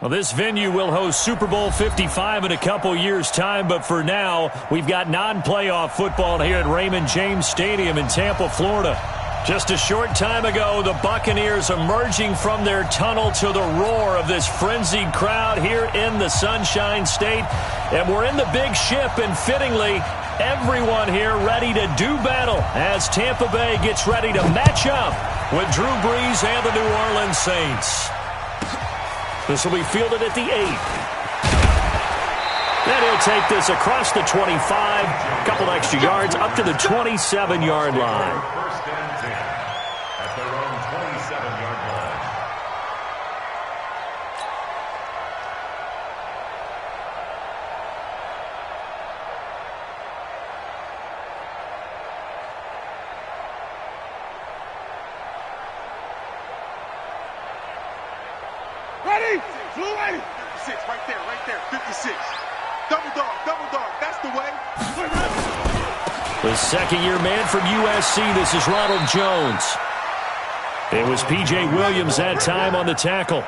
Well, this venue will host Super Bowl 55 in a couple years' time, but for now, we've got non-playoff football here at Raymond James Stadium in Tampa, Florida. Just a short time ago, the Buccaneers emerging from their tunnel to the roar of this frenzied crowd here in the Sunshine State. And we're in the big ship, and fittingly, everyone here ready to do battle as Tampa Bay gets ready to match up with Drew Brees and the New Orleans Saints. This will be fielded at the 8. And he'll take this across the 25, a couple extra yards, up to the 27-yard line. First and 10 at their own 27-yard line. Ready? Blue 80. 56, right there, 56. Double dog, that's the way. The second-year man from USC, this is Ronald Jones. It was P.J. Williams that time on the tackle.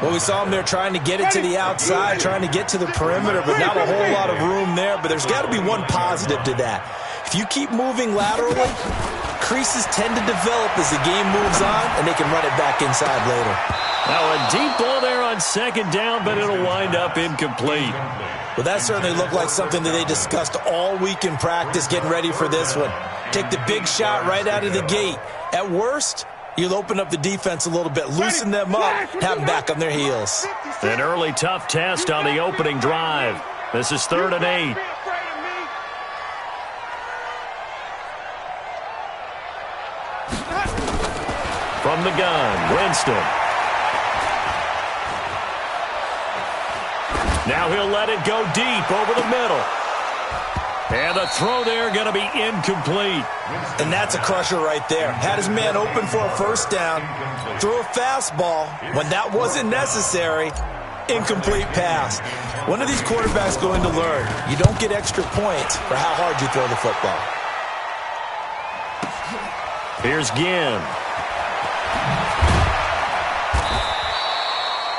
Well, we saw him there trying to get it to the outside, trying to get to the perimeter, but not a whole lot of room there. But there's got to be one positive to that. If you keep moving laterally, creases tend to develop as the game moves on, and they can run it back inside later. Now a deep ball there on second down, but it'll wind up incomplete. Well, that certainly looked like something that they discussed all week in practice getting ready for this one. Take the big shot right out of the gate. At worst, you'll open up the defense a little bit, loosen them up, have them back on their heels. An early tough test on the opening drive. This is 3rd and 8. From the gun, Winston. Now he'll let it go deep over the middle. And the throw there going to be incomplete. And that's a crusher right there. Had his man open for a first down. Threw a fastball when that wasn't necessary. Incomplete pass. One of these quarterbacks going to learn. You don't get extra points for how hard you throw the football. Here's Ginn.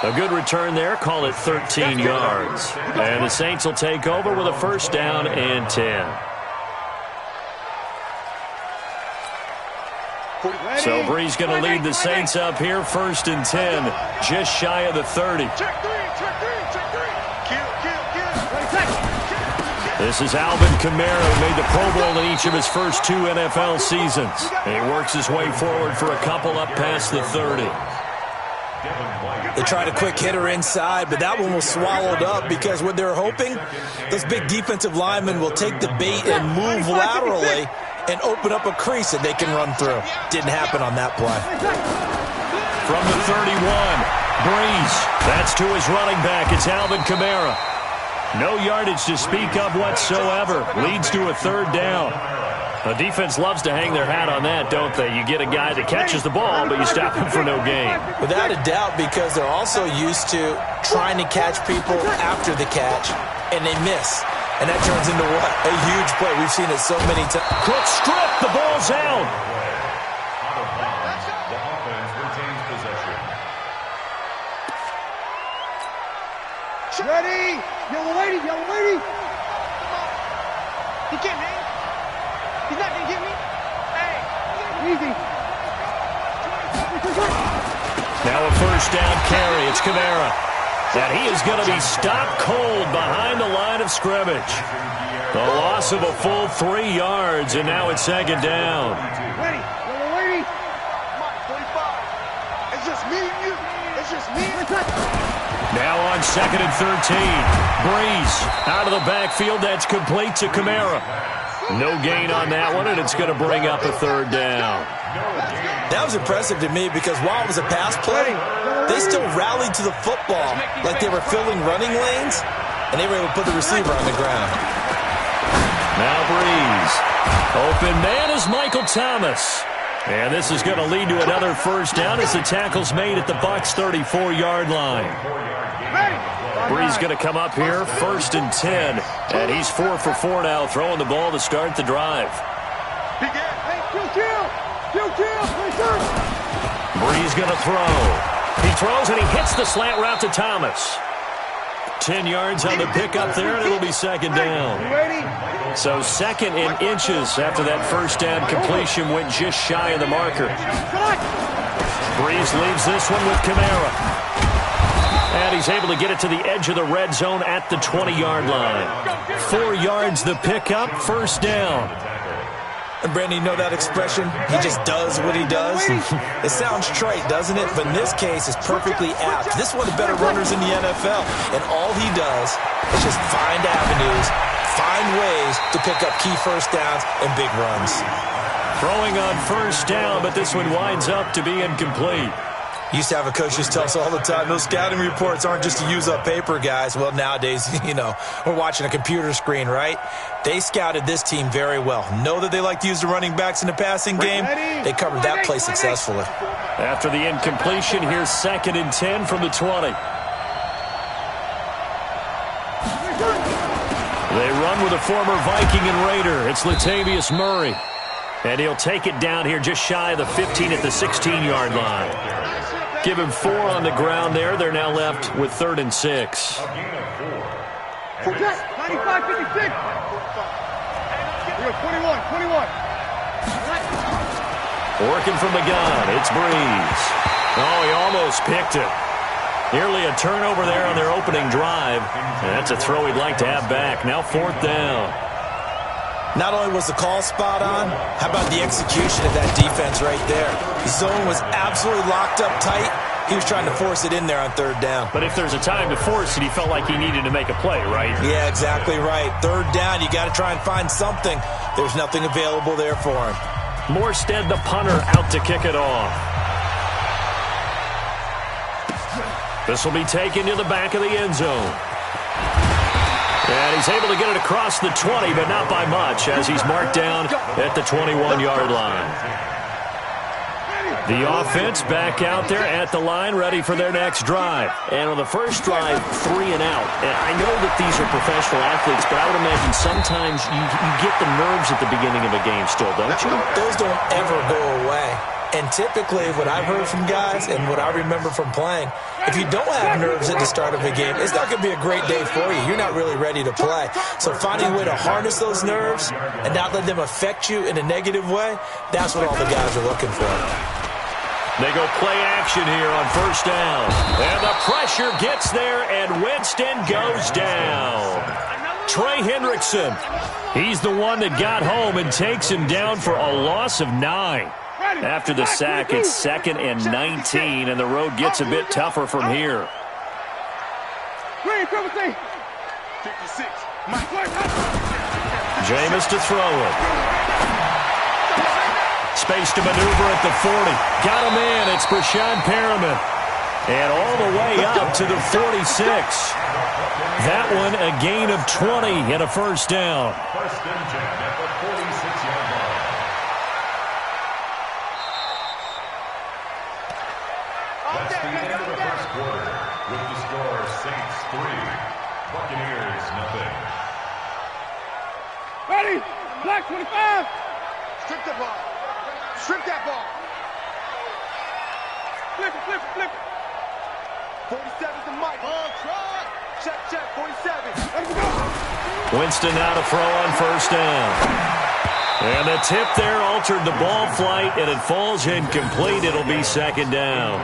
A good return there, call it 13 yards. And the Saints will take over with a first down and 10. So Brees going to lead the Saints up here, 1st and 10, just shy of the 30. This is Alvin Kamara, who made the Pro Bowl in each of his first 2 NFL seasons. And he works his way forward for a couple up past the 30. They tried a quick hitter inside, but that one was swallowed up because what they're hoping, those big defensive linemen will take the bait and move laterally and open up a crease that they can run through. Didn't happen on that play. From the 31, Brees. That's to his running back. It's Alvin Kamara. No yardage to speak of whatsoever. Leads to a 3rd down. The defense loves to hang their hat on that, don't they? You get a guy that catches the ball, but you stop him for no gain. Without a doubt, because they're also used to trying to catch people after the catch, and they miss. And that turns into what? A huge play. We've seen it so many times. Quick strip. The ball's out. The offense retains possession. Ready? Yellow lady. He can't hang. He's not going to get me. Hey, easy. Now a first down carry. It's Kamara. And he is going to be stopped cold behind the line of scrimmage. The loss of a full 3 yards, and now it's 2nd down. Ready? Yellow lady. Come on, 45. It's just me and you. It's just me and you. Now on 2nd and 13. Brees out of the backfield. That's complete to Kamara. No gain on that one, and it's going to bring up a 3rd down. That was impressive to me because while it was a pass play, they still rallied to the football like they were filling running lanes, and they were able to put the receiver on the ground. Now Brees. Open man is Michael Thomas. And this is going to lead to another first down as the tackle's made at the Bucs' 34-yard line. Brees going to come up here, 1st and 10, and he's 4 for 4 now, throwing the ball to start the drive. Brees going to throw. He throws and he hits the slant route to Thomas. 10 yards on the pickup there, and it'll be second down. So second in inches after that first down completion went just shy of the marker. Breeze leaves this one with Kamara. And he's able to get it to the edge of the red zone at the 20-yard line. 4 yards the pickup, first down. And Brandon, you know that expression? He just does what he does. It sounds trite, doesn't it? But in this case, it's perfectly apt. This is one of the better runners in the NFL. And all he does is just find avenues, find ways to pick up key first downs and big runs. Throwing on first down, but this one winds up to be incomplete. Used to have a coach just tell us all the time, those scouting reports aren't just to use up paper, guys. Well, nowadays, we're watching a computer screen, right? They scouted this team very well. Know that they like to use the running backs in the passing game. They covered that play successfully. After the incompletion, here's second and 10 from the 20. They run with a former Viking and Raider. It's Latavius Murray. And he'll take it down here just shy of the 15 at the 16-yard line. Give him 4 on the ground there. They're now left with 3rd and 6. 95-56. 21. Working from the gun. It's Breeze. Oh, he almost picked it. Nearly a turnover there on their opening drive. And that's a throw he'd like to have back. Now 4th down. Not only was the call spot on, how about the execution of that defense right there? The zone was absolutely locked up tight. He was trying to force it in there on 3rd down. But if there's a time to force it, he felt like he needed to make a play, right? Yeah, exactly right. 3rd down, you got to try and find something. There's nothing available there for him. Morstead, the punter, out to kick it off. This will be taken to the back of the end zone. And he's able to get it across the 20, but not by much, as he's marked down at the 21-yard line. The offense back out there at the line, ready for their next drive. And on the first drive, 3 and out. And I know that these are professional athletes, but I would imagine sometimes you get the nerves at the beginning of a game still, don't you? Those don't ever go away. And typically, what I've heard from guys and what I remember from playing, if you don't have nerves at the start of a game, it's not going to be a great day for you. You're not really ready to play. So finding a way to harness those nerves and not let them affect you in a negative way, that's what all the guys are looking for. They go play action here on first down. And the pressure gets there, and Winston goes down. Trey Hendrickson, he's the one that got home and takes him down for a loss of 9. After the sack, it's 2nd and 19, and the road gets a bit tougher from here. 56. Jameis to throw it. Space to maneuver at the 40. Got a man. It's Brashad Perriman. And all the way up to the 46. That one a gain of 20 and a first down. First and 10 at the 46-yard line. That's the end of the first quarter, with the score Saints 3, Buccaneers 0. Ready? Black 25. Strip the ball. Strip that ball. Flip it. 47's the mic. On try. Check, 47. Let's go. Winston now to throw on first down. And the tip there altered the ball flight, and it falls incomplete. It'll be second down.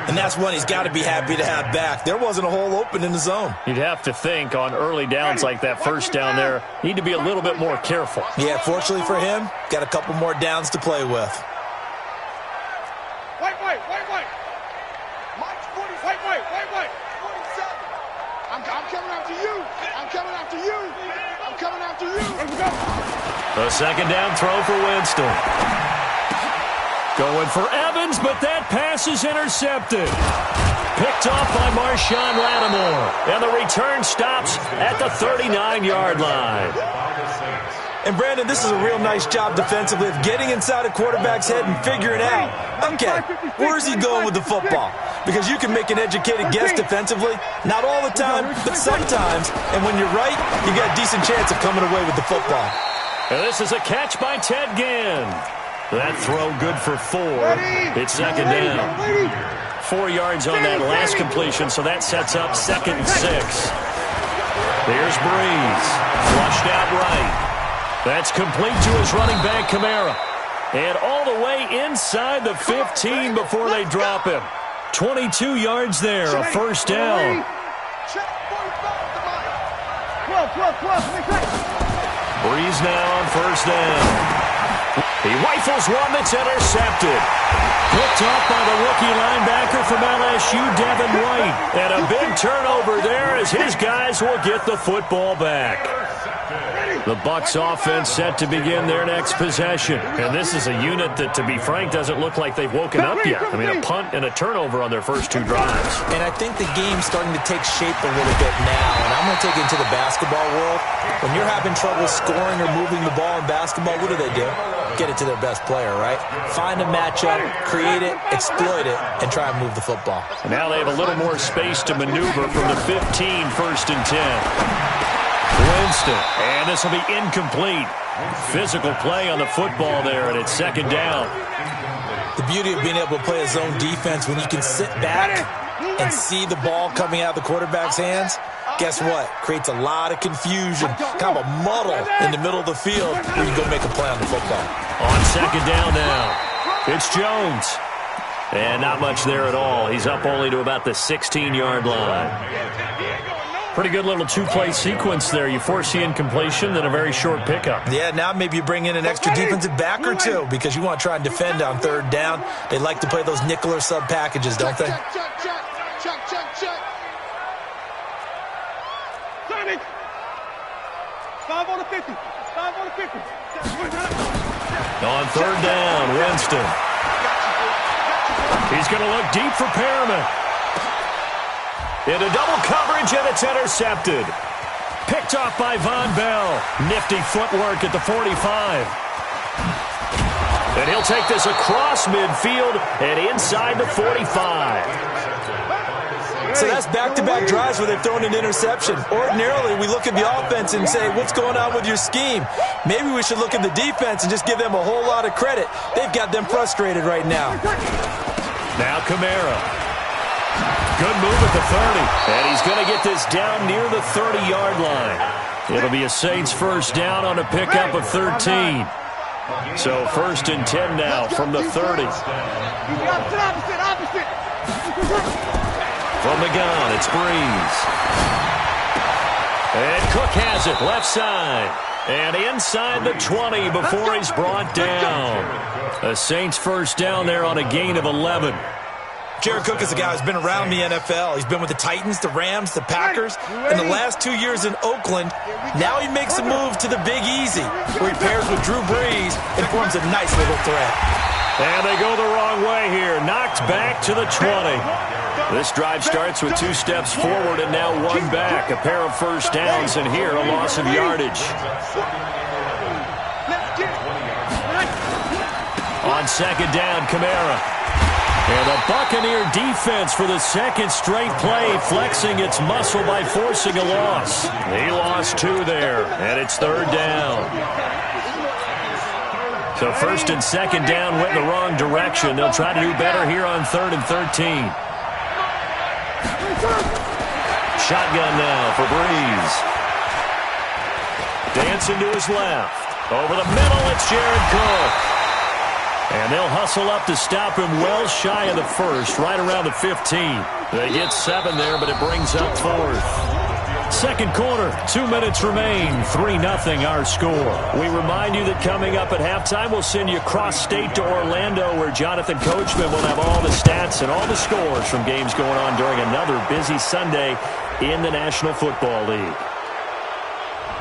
And that's one he's got to be happy to have back. There wasn't a hole open in the zone. You'd have to think on early downs like that first down there, need to be a little bit more careful. Yeah, fortunately for him, got a couple more downs to play with. White. Mike's 40. White. 47. I'm coming after you. Let's go. A second down throw for Winston. Going for Evans, but that pass is intercepted. Picked off by Marshawn Lattimore. And the return stops at the 39-yard line. And, Brandon, this is a real nice job defensively of getting inside a quarterback's head and figuring out, okay, where's he going with the football? Because you can make an educated guess defensively, not all the time, but sometimes. And when you're right, you got a decent chance of coming away with the football. And this is a catch by Ted Ginn. That throw good for 4. It's second down. 4 yards on that last completion, so that sets up 2nd and 6. Here's Breeze. Flushed out right. That's complete to his running back, Kamara. And all the way inside the 15 before they drop him. 22 yards there, a first down. Breeze now on first down. He rifles one that's intercepted. Picked up by the rookie linebacker from LSU, Devin White. And a big turnover there as his guys will get the football back. The Bucs offense set to begin their next possession. And this is a unit that, to be frank, doesn't look like they've woken up yet. I mean, a punt and a turnover on their first 2 drives. And I think the game's starting to take shape a little bit now. And I'm going to take it into the basketball world. When you're having trouble scoring or moving the ball in basketball, what do? Get it to their best player, right? Find a matchup, create it, exploit it, and try and move the football. And now they have a little more space to maneuver from the 15, 1st and 10. Winston, and this will be incomplete. Physical play on the football there, and it's 2nd down. The beauty of being able to play a zone defense when you can sit back and see the ball coming out of the quarterback's hands, guess what? Creates a lot of confusion, kind of a muddle in the middle of the field where you go make a play on the football. On 2nd down now, it's Jones. And not much there at all. He's up only to about the 16-yard line. Pretty good little 2-play sequence there. You force the incompletion, then a very short pickup. Yeah, now maybe you bring in an extra defensive back or 2 because you want to try and defend on 3rd down. They like to play those nickel or sub packages, don't they? Check. 5 on the 50. 5 on the 50. On 3rd down, Winston. He's going to look deep for Perriman. Into double coverage, and it's intercepted. Picked off by Von Bell. Nifty footwork at the 45. And he'll take this across midfield and inside the 45. So that's back-to-back drives where they've thrown an interception. Ordinarily, we look at the offense and say, what's going on with your scheme? Maybe we should look at the defense and just give them a whole lot of credit. They've got them frustrated right now. Now Kamara. Good move at the 30. And he's going to get this down near the 30-yard line. It'll be a Saints first down on a pickup of 13. So 1st and 10 now from the 30. From the gun, it's Breeze. And Cook has it left side. And inside the 20 before he's brought down. A Saints first down there on a gain of 11. Jared Cook is a guy who's been around the NFL. He's been with the Titans, the Rams, the Packers. In the last 2 years in Oakland, now he makes a move to the Big Easy, where he pairs with Drew Brees and forms a nice little threat. And they go the wrong way here. Knocked back to the 20. This drive starts with 2 steps forward and now 1 back. A pair of first downs, and here a loss of yardage. On 2nd down, Kamara. And the Buccaneer defense for the 2nd straight play, flexing its muscle by forcing a loss. He lost 2 there, and it's 3rd down. So 1st and 2nd down went in the wrong direction. They'll try to do better here on 3rd and 13. Shotgun now for Breeze. Dancing to his left. Over the middle, it's Jared Cook. And they'll hustle up to stop him well shy of the 1st, right around the 15. They get 7 there, but it brings up 4th. 2nd quarter, 2 minutes remain, 3-0 our score. We remind you that coming up at halftime, we'll send you cross-state to Orlando, where Jonathan Coachman will have all the stats and all the scores from games going on during another busy Sunday in the National Football League.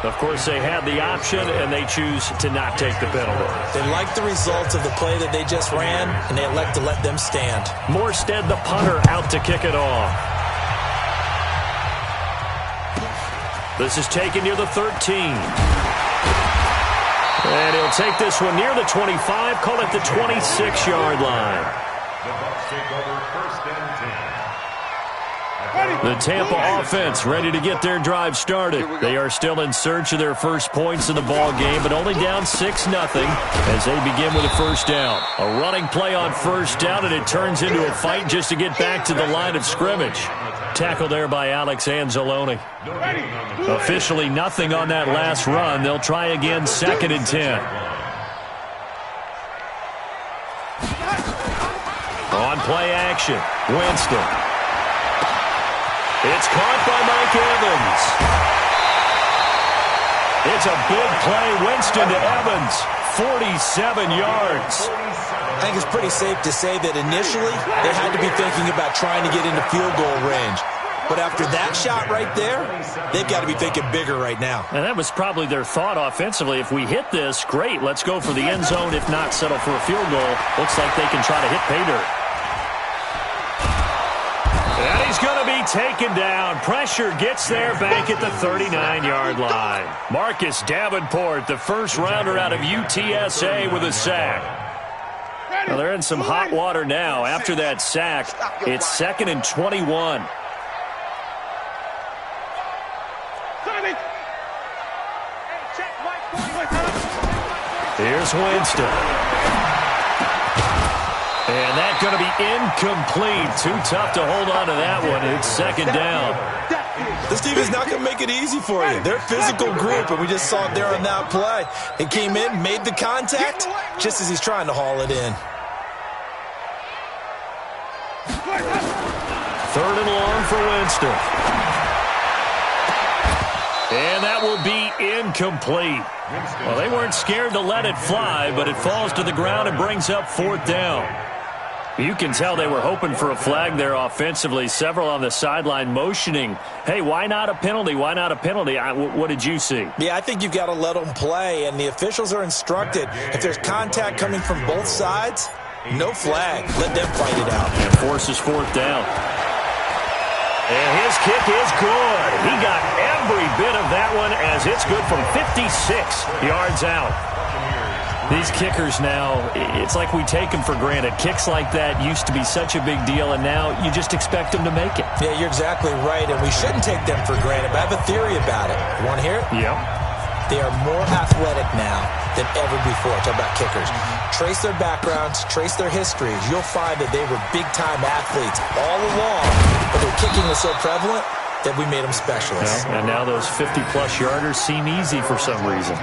Of course, they had the option, and they choose to not take the penalty. They like the results of the play that they just ran, and they elect to let them stand. Morstead, the punter, out to kick it off. This is taken near the 13. And he'll take this one near the 25, call it the 26-yard line. The Bucs take over 1st and 10. The Tampa offense ready to get their drive started. They are still in search of their first points in the ball game, but only down 6-0 as they begin with a first down. A running play on first down, and it turns into a fight just to get back to the line of scrimmage. Tackle there by Alex Anzalone. Officially nothing on that last run. They'll try again, 2nd and 10. On play action, Winston. It's caught by Mike Evans. It's a big play. Winston to Evans. 47 yards. I think it's pretty safe to say that initially they had to be thinking about trying to get into field goal range. But after that shot right there, they've got to be thinking bigger right now. And that was probably their thought offensively. If we hit this, great. Let's go for the end zone. If not, settle for a field goal. Looks like they can try to hit pay dirt. And he's going to be taken down. Pressure gets there back at the 39-yard line. Marcus Davenport, the first rounder out of UTSA, with a sack. Well, they're in some hot water now. After that sack, it's 2nd and 21. Here's Winston. And that's going to be incomplete. Too tough to hold on to that one. It's 2nd down. This team is not going to make it easy for you. They're a physical group, and we just saw it there on that play. He came in, made the contact, just as he's trying to haul it in. 3rd and long for Winston. And that will be incomplete. Well, they weren't scared to let it fly, but it falls to the ground and brings up 4th down. You can tell they were hoping for a flag there offensively. Several on the sideline motioning, hey, why not a penalty? Why not a penalty? What did you see? Yeah, I think you've got to let them play, and the officials are instructed. If there's contact coming from both sides, no flag. Let them fight it out. And forces 4th down. And his kick is good. He got every bit of that one as it's good from 56 yards out. These kickers now, it's like we take them for granted. Kicks like that used to be such a big deal, and now you just expect them to make it. Yeah, you're exactly right, and we shouldn't take them for granted, but I have a theory about it. You want to hear it? Yep. They are more athletic now than ever before. Talk about kickers. Trace their backgrounds, trace their histories. You'll find that they were big-time athletes all along, but their kicking was so prevalent that we made them specialists. Yeah, and now those 50-plus yarders seem easy for some reason.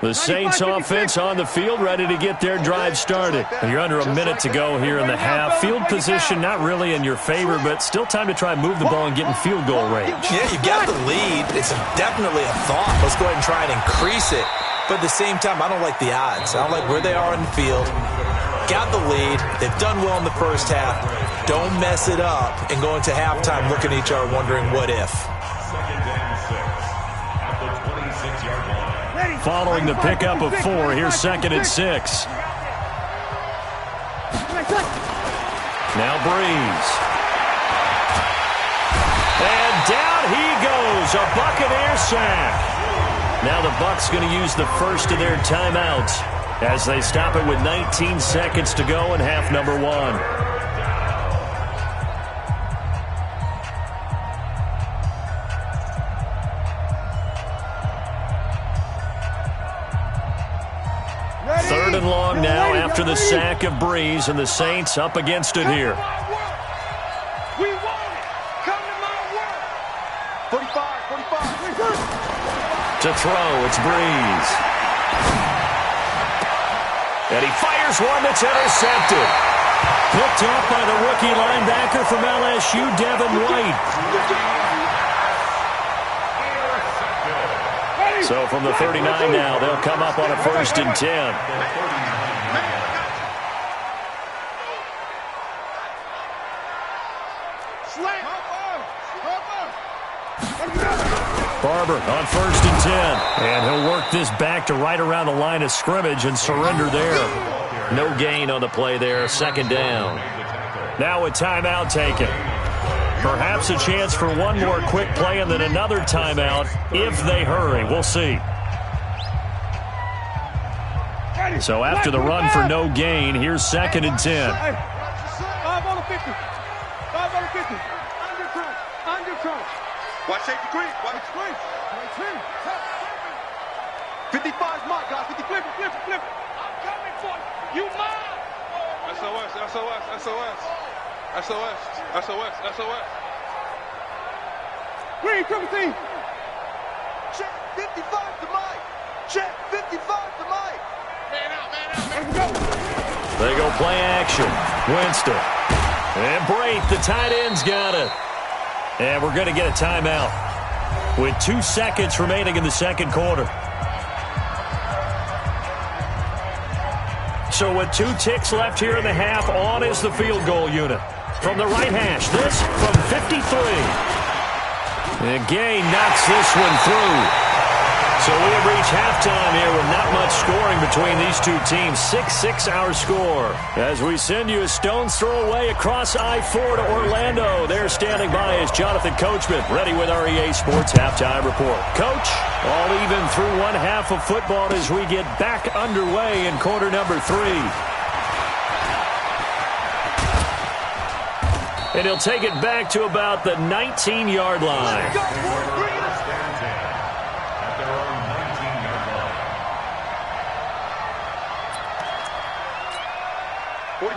The Saints offense on the field, ready to get their drive started. You're under a minute to go here in the half. Field position not really in your favor, but still time to try and move the ball and get in field goal range. Yeah, you got the lead. It's definitely a thought. Let's go ahead and try and increase it. But at the same time, I don't like the odds. I don't like where they are in the field. Got the lead. They've done well in the first half. Don't mess it up and go into halftime looking at each other wondering what if. Following the pickup of 4, here's 2nd and 6. Now Breeze. And down he goes, a Buccaneer sack. Now the Bucs going to use the first of their timeouts as they stop it with 19 seconds to go in half number 1. Third and long now after the sack of Breeze, and the Saints up against it here. We want it. Come to my work. 45. To throw, it's Breeze. And he fires one that's intercepted. Picked off by the rookie linebacker from LSU, Devin White. So from the 39 now, they'll come up on a 1st and 10. Barber on 1st and 10. And he'll work this back to right around the line of scrimmage and surrender there. No gain on the play there, second down. Now a timeout taken. Perhaps a chance for one more quick play and then another timeout if they hurry. We'll see. So after the run for no gain, here's 2nd and 10. 5 on the 50. 5 on the 50. Under crunch. Watch safety green. Watch the screen. 55's mine, guys. 50, flip it. I'm coming for you. You mine. SOS. Green, triple team. Check 55 to Mike. Check 55 to Mike. Man out. They go play action. Winston. And Brate, the tight end's got it. And we're going to get a timeout with 2 seconds remaining in the second quarter. So with 2 ticks left here in the half, on is the field goal unit. From the right hash, this from 53. And Gay knocks this one through. So we have reached halftime here with not much scoring between these two teams. 6-6 our score. As we send you a stone's throw away across I-4 to Orlando. There standing by is Jonathan Coachman, ready with our EA Sports Halftime Report. Coach, all even through one half of football as we get back underway in quarter number 3. And he'll take it back to about the 19-yard line.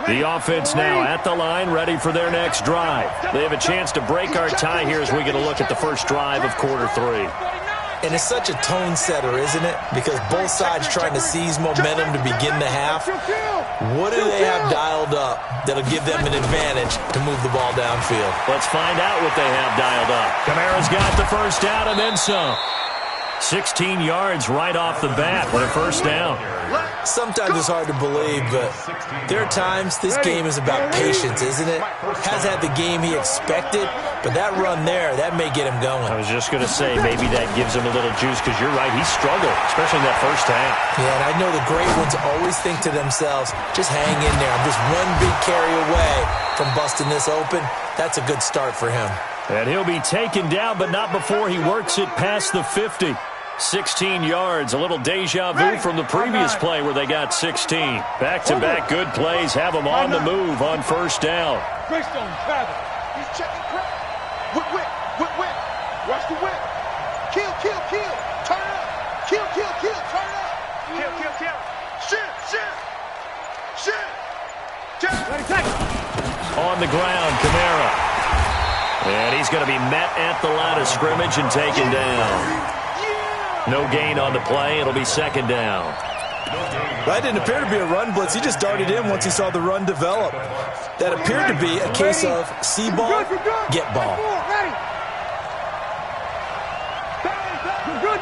The offense now at the line, ready for their next drive. They have a chance to break our tie here as we get a look at the first drive of quarter 3. And it's such a tone setter, isn't it? Because both sides trying to seize momentum to begin the half. What do they have dialed up that'll give them an advantage to move the ball downfield? Let's find out what they have dialed up. Kamara's got the first down and then some. 16 yards right off the bat with a first down. Sometimes it's hard to believe, but there are times this game is about patience, isn't it? Has had the game he expected, but that run there, that may get him going. I was just going to say, maybe that gives him a little juice, because you're right, he struggled, especially in that first half. Yeah, and I know the great ones always think to themselves, just hang in there. I'm just one big carry away from busting this open. That's a good start for him. And he'll be taken down, but not before he works it past the 50. 16 yards, a little deja vu from the previous play where they got 16. Back-to-back good plays have them on the move on first down. Greystone, Travis. He's checking crap. Whip. Watch the whip. Kill. Turn it up. Kill. Turn it up. Kill. Shit. On the ground, Kamara. And he's going to be met at the line of scrimmage and taken down. No gain on the play. It'll be second down. That didn't appear to be a run blitz. He just darted in once he saw the run develop. That appeared to be a case of see ball, get ball.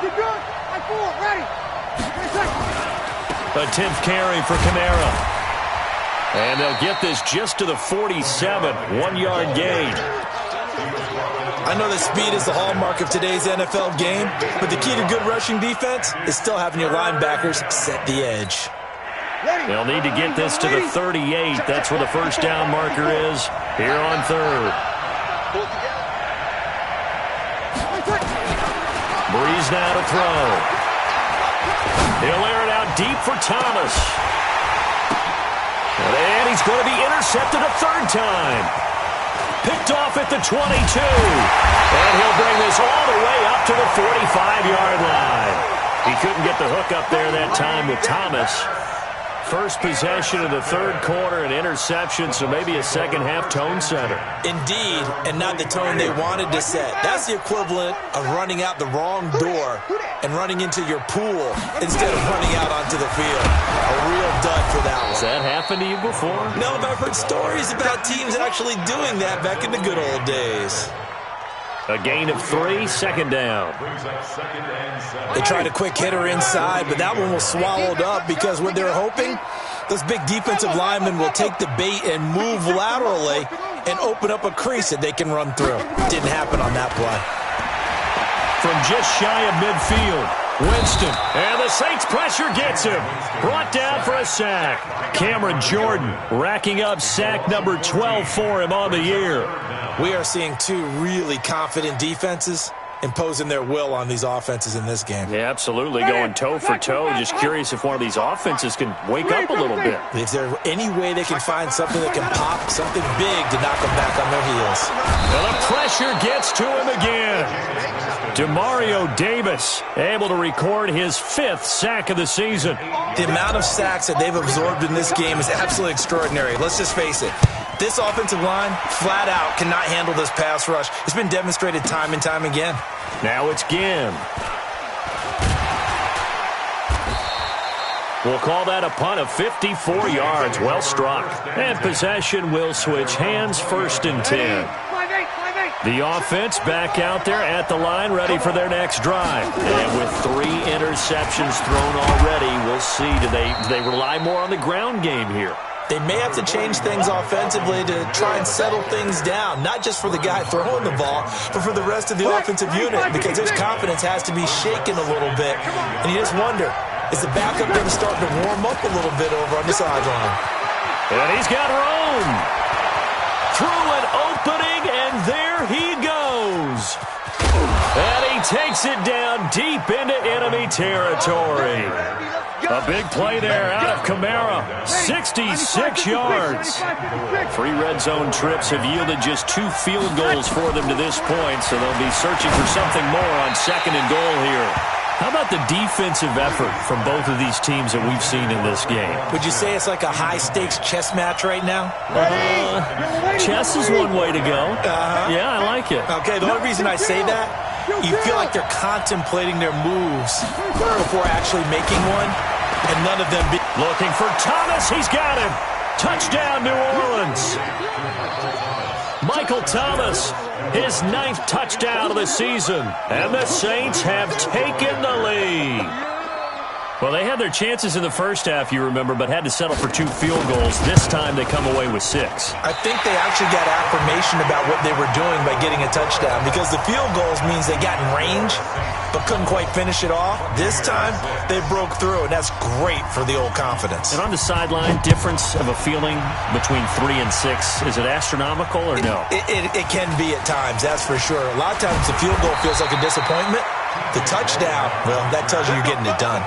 You're good. Ready. A 10th carry for Kamara. And they'll get this just to the 47. 1-yard gain. I know that speed is the hallmark of today's NFL game, but the key to good rushing defense is still having your linebackers set the edge. They'll need to get this to the 38. That's where the first down marker is here on third. Breeze now to throw. He'll air it out deep for Thomas. And he's going to be intercepted a third time. Picked off at the 22. And he'll bring this all the way up to the 45-yard line. He couldn't get the hook up there that time with Thomas. First possession of the third quarter, an interception, so maybe a second-half tone setter. Indeed, and not the tone they wanted to set. That's the equivalent of running out the wrong door and running into your pool instead of running out onto the field. A real dud for that one. Has that happened to you before? No, but I've heard stories about teams actually doing that back in the good old days. A gain of 3, second down. They tried a quick hitter inside, but that one was swallowed up because what they're hoping, those big defensive linemen will take the bait and move laterally and open up a crease that they can run through. Didn't happen on that play. From just shy of midfield, Winston, and the Saints pressure gets him. Brought down for a sack. Cameron Jordan racking up sack number 12 for him on the year. We are seeing two really confident defenses imposing their will on these offenses in this game. Yeah, absolutely, going toe for toe. Just curious if one of these offenses can wake up a little bit. Is there any way they can find something that can pop, something big to knock them back on their heels? Well, the pressure gets to him again. Demario Davis able to record his 5th sack of the season. The amount of sacks that they've absorbed in this game is absolutely extraordinary. Let's just face it. This offensive line, flat out, cannot handle this pass rush. It's been demonstrated time and time again. Now it's Ginn. We'll call that a punt of 54 yards. Well struck. And possession will switch hands, 1st and 10. The offense back out there at the line, ready for their next drive. And with 3 interceptions thrown already, we'll see. Do they rely more on the ground game here? They may have to change things offensively to try and settle things down, not just for the guy throwing the ball, but for the rest of the offensive unit, because his confidence has to be shaken a little bit. And you just wonder, is the backup going to start to warm up a little bit over on the sideline? And he's got room. Through an opening, and there he goes. And he takes it down deep into enemy territory. A big play there out of Kamara. 66 yards. 3 red zone trips have yielded just 2 field goals for them to this point, so they'll be searching for something more on 2nd and goal here. How about the defensive effort from both of these teams that we've seen in this game? Would you say it's like a high-stakes chess match right now? Chess is one way to go. Yeah, I like it. Okay, the only reason I say that, you feel like they're contemplating their moves before actually making one, and none of them looking for Thomas. He's got him. Touchdown, New Orleans. Michael Thomas, his 9th touchdown of the season. And the Saints have taken the lead. Well, they had their chances in the first half, you remember, but had to settle for 2 field goals. This time they come away with 6. I think they actually got affirmation about what they were doing by getting a touchdown, because the field goals means they got in range but couldn't quite finish it off. This time they broke through, and that's great for the old confidence. And on the sideline, difference of a feeling between 3 and 6, is it astronomical or no? It can be at times, that's for sure. A lot of times the field goal feels like a disappointment. The touchdown, well, that tells you you're getting it done.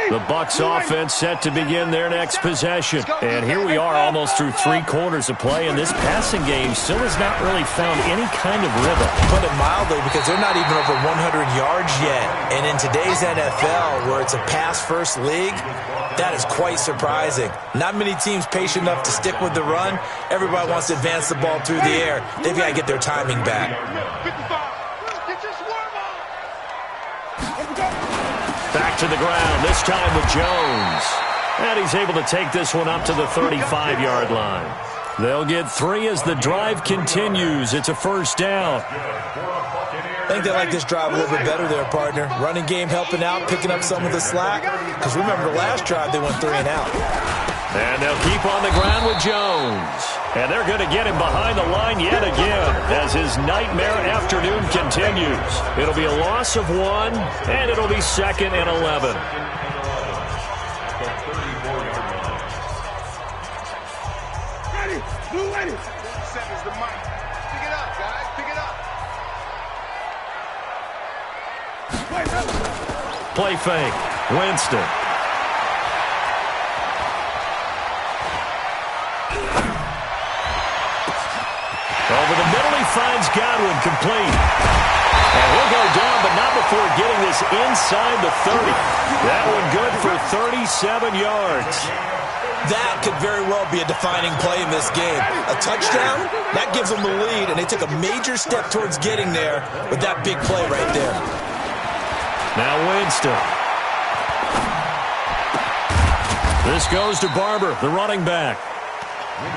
The Bucs offense set to begin their next possession. And here we are almost through 3 quarters of play, and this passing game still has not really found any kind of rhythm. Put it mildly, because they're not even over 100 yards yet. And in today's NFL, where it's a pass-first league, that is quite surprising. Not many teams patient enough to stick with the run. Everybody wants to advance the ball through the air. They've got to get their timing back. Back to the ground, this time with Jones. And he's able to take this one up to the 35-yard line. They'll get 3 as the drive continues. It's a 1st down. I think they like this drive a little bit better there, partner. Running game helping out, picking up some of the slack. Because remember, the last drive they went 3 and out. And they'll keep on the ground with Jones. And they're going to get him behind the line yet again as his nightmare afternoon continues. It'll be a loss of 1, and it'll be 2nd and 11. Ready, blue ready. 40 seconds to Mike. Pick it up, guys. Pick it up. Play fake. Winston. Over the middle, he finds Godwin, complete. And he'll go down, but not before getting this inside the 30. That one good for 37 yards. That could very well be a defining play in this game. A touchdown, that gives them the lead, and they took a major step towards getting there with that big play right there. Now Winston. This goes to Barber, the running back.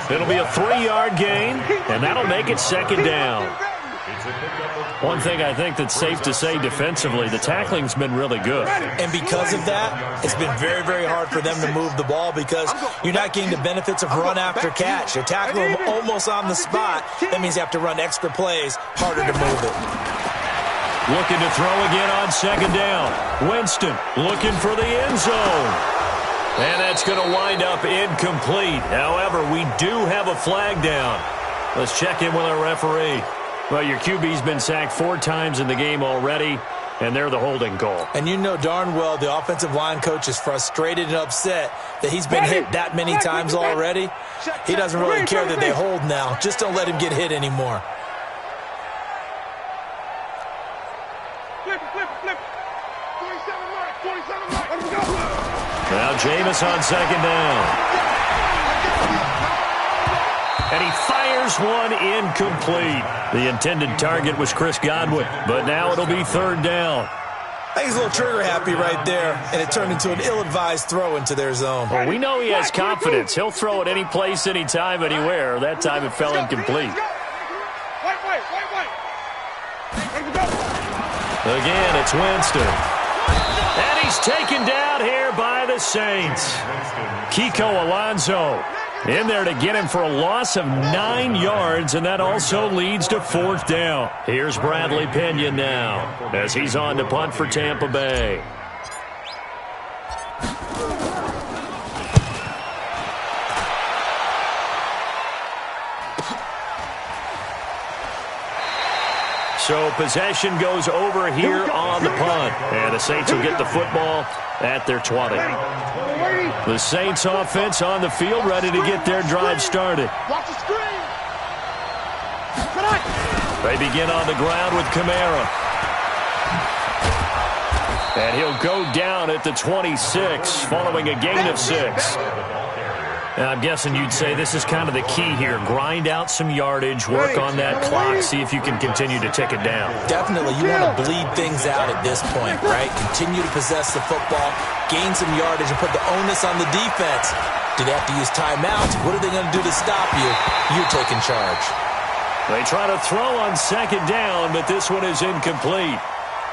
It'll be a 3-yard gain, and that'll make it 2nd down. One thing I think that's safe to say defensively, the tackling's been really good. And because of that, it's been very, very hard for them to move the ball because you're not getting the benefits of run after catch. You're tackling them almost on the spot. That means you have to run extra plays, harder to move it. Looking to throw again on second down. Winston looking for the end zone. And that's going to wind up incomplete. However, we do have a flag down. Let's check in with our referee. Well, your QB's been sacked 4 times in the game already, and they're the holding call. And you know darn well the offensive line coach is frustrated and upset that he's been hit that many times already. He doesn't really care that they hold now. Just don't let him get hit anymore. Flip. 47 mark. Let's go. Now Jameis on second down. And he fires one incomplete. The intended target was Chris Godwin, but now it'll be third down. I think he's a little trigger happy right there, and it turned into an ill-advised throw into their zone. Well, we know he has confidence. He'll throw it any place, anytime, anywhere. That time it fell incomplete. Wait. Again, it's Winston. And he's taken down here by the Saints. Kiko Alonso in there to get him for a loss of 9 yards, and that also leads to fourth down. Here's Bradley Pinion now as he's on to punt for Tampa Bay. So possession goes over here on the punt, and the Saints will get the football at their 20. The Saints offense on the field, ready to get their drive started. Watch the screen. They begin on the ground with Kamara. And he'll go down at the 26 following a gain of 6. And I'm guessing you'd say this is kind of the key here. Grind out some yardage, work on that clock, see if you can continue to tick it down. Definitely. You want to bleed things out at this point, right? Continue to possess the football, gain some yardage, and put the onus on the defense. Do they have to use timeouts? What are they going to do to stop you? You're taking charge. They try to throw on second down, but this one is incomplete.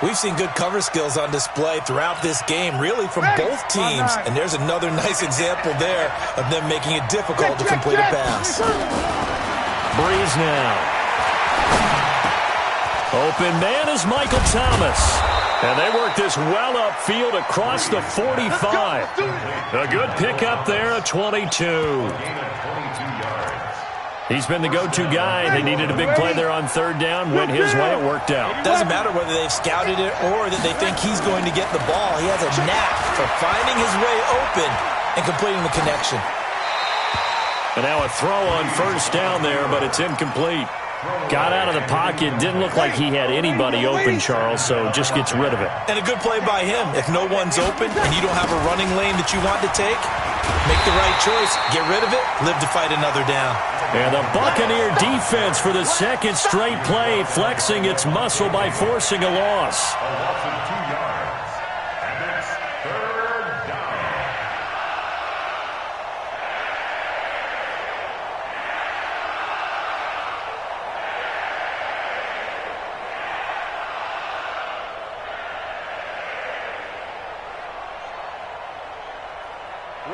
We've seen good cover skills on display throughout this game, really from both teams. And there's another nice example there of them making it difficult to complete a pass. Breeze now. Open man is Michael Thomas. And they work this well upfield across the 45. A good pickup there at 22. He's been the go-to guy. They needed a big play there on third down. Went his way. It worked out. Doesn't matter whether they've scouted it or that they think he's going to get the ball. He has a knack for finding his way open and completing the connection. And now a throw on first down there, but it's incomplete. Got out of the pocket. Didn't look like he had anybody open, Charles, so just gets rid of it. And a good play by him. If no one's open and you don't have a running lane that you want to take, make the right choice. Get rid of it. Live to fight another down. And the Buccaneer defense for the second straight play, flexing its muscle by forcing a loss. A loss of 2 yards. And it's third down.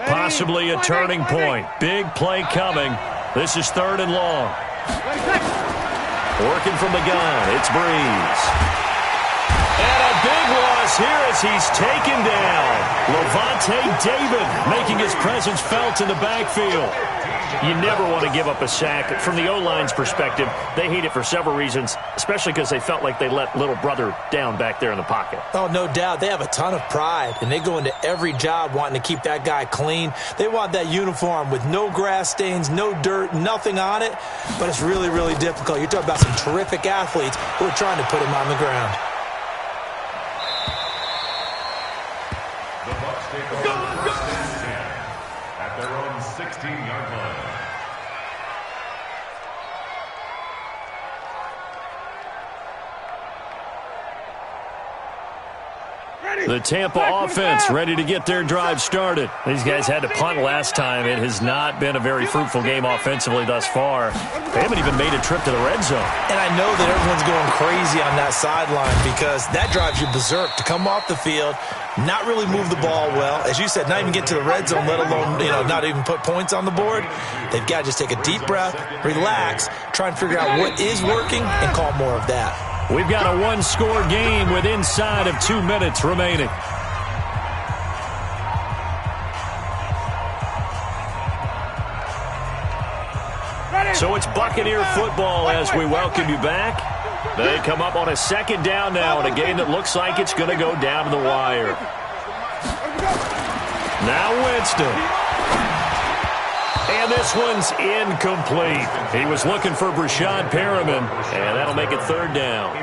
Possibly a turning point. Big play coming. This is third and long. Working from the gun, it's Breeze. And a big loss here as he's taken down. Levante David making his presence felt in the backfield. You never want to give up a sack. From the O-line's perspective, they hate it for several reasons, especially because they felt like they let little brother down back there in the pocket. Oh, no doubt. They have a ton of pride, and they go into every job wanting to keep that guy clean. They want that uniform with no grass stains, no dirt, nothing on it, but it's really, really difficult. You're talking about some terrific athletes who are trying to put him on the ground. The Bucs take over first and 10 at their own 16-yard line. The Tampa offense ready to get their drive started. These guys had to punt last time. It has not been a very fruitful game offensively thus far. They haven't even made a trip to the red zone. And I know that everyone's going crazy on that sideline because that drives you berserk to come off the field, not really move the ball well. As you said, not even get to the red zone, let alone, not even put points on the board. They've got to just take a deep breath, relax, try and figure out what is working and call more of that. We've got a one-score game with inside of 2 minutes remaining. So it's Buccaneer football as we welcome you back. They come up on a second down now in a game that looks like it's going to go down to the wire. Now Winston. And this one's incomplete. He was looking for Brashad Perriman, and that'll make it third down.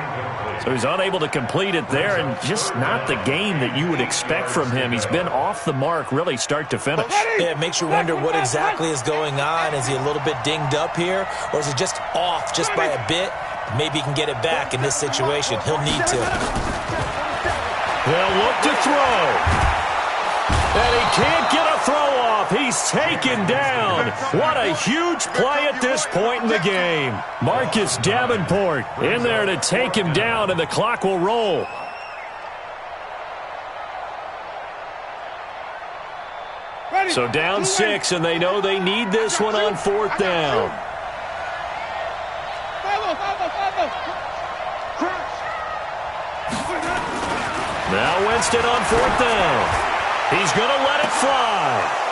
So he's unable to complete it there, and just not the game that you would expect from him. He's been off the mark, really, start to finish. Yeah, it makes you wonder what exactly is going on. Is he a little bit dinged up here, or is it just off just by a bit? Maybe he can get it back in this situation. He'll need to. They'll look to throw. And he can't get a throw off. He's taken down. What a huge play at this point in the game. Marcus Davenport in there to take him down, and the clock will roll. So down 6, and they know they need this one on fourth down. Now Winston on fourth down. He's going to let it fly.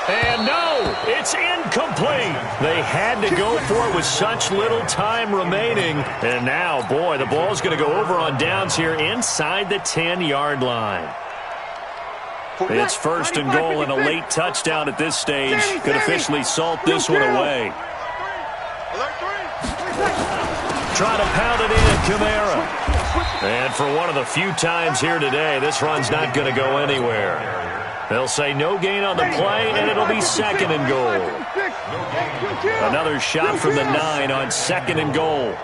And no, it's incomplete. They had to go for it with such little time remaining. And now, boy, the ball's going to go over on downs here inside the 10-yard line. It's first and goal, and a late touchdown at this stage could officially salt this one away. Try to pound it in, Kamara. And for one of the few times here today, this run's not going to go anywhere. They'll say no gain on the play, and it'll be second and goal. Another shot from the 9 on second and goal.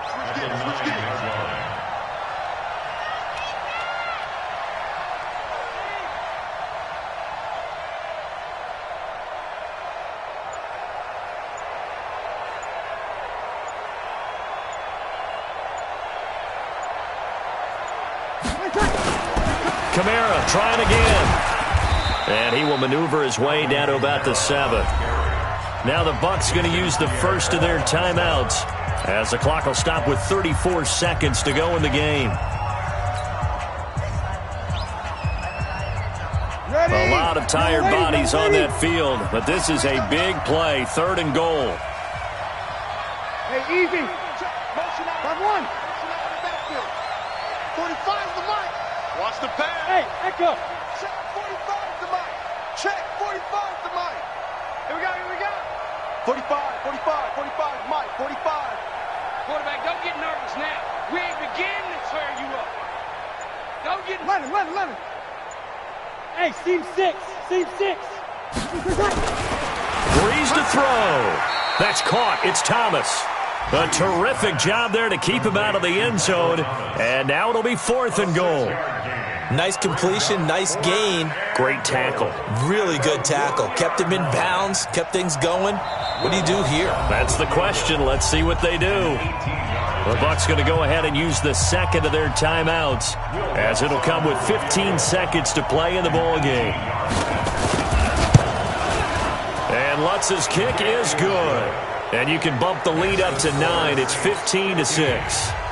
Kamara trying again. And he will maneuver his way down to about the 7. Now the Bucs going to use the first of their timeouts as the clock will stop with 34 seconds to go in the game. A lot of tired bodies on that field, but this is a big play, third and goal. Hey, easy. Come on. 45 the mic. Watch the pass. Hey, echo. Check 45 the mic. Check 45 the mic. Here we go. 45, 45 mic, 45. Quarterback, don't get nervous now. We ain't beginning to tear you up. Don't get... Let him. Hey, seam 6. Breeze to throw. That's caught. It's Thomas. A terrific job there to keep him out of the end zone. And now it'll be fourth and goal. Nice completion, nice gain. Great tackle. Really good tackle. Kept him in bounds, kept things going. What do you do here? That's the question. Let's see what they do. The Bucs going to go ahead and use the second of their timeouts, as it'll come with 15 seconds to play in the ball game. And Lutz's kick is good. And you can bump the lead up to 9. It's 15-6.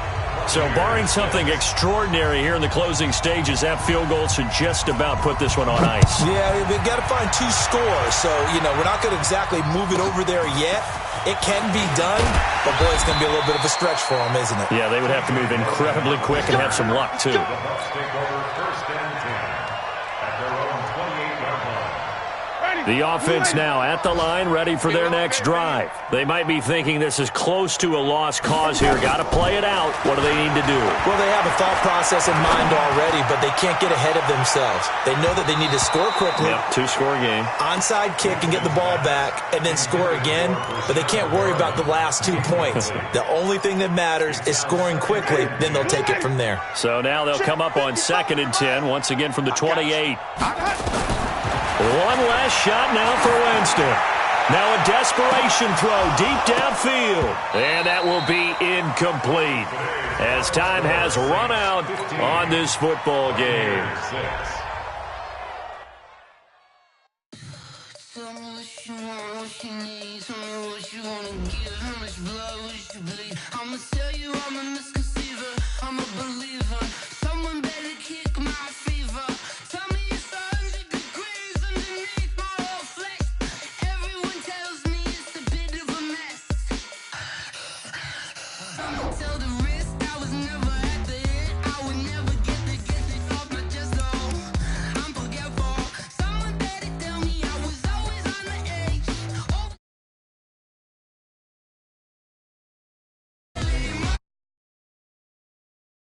So barring something extraordinary here in the closing stages, that field goal should just about put this one on ice. Yeah, we've got to find 2 scores. So, we're not going to exactly move it over there yet. It can be done, but boy, it's going to be a little bit of a stretch for them, isn't it? Yeah, they would have to move incredibly quick and have some luck, too. Bucs take over first and 10 at their own 28-yard line. Ready. The offense now at the line, ready for their next drive. They might be thinking this is close to a lost cause here. Got to play it out. What do they need to do? Well, they have a thought process in mind already, but they can't get ahead of themselves. They know that they need to score quickly. Yep, two-score game. Onside kick and get the ball back and then score again, but they can't worry about the last 2 points. The only thing that matters is scoring quickly, then they'll take it from there. So now they'll come up on 2nd and 10, once again from the 28. One last shot now for Winston. Now a desperation throw deep downfield. And that will be incomplete as time has run out on this football game.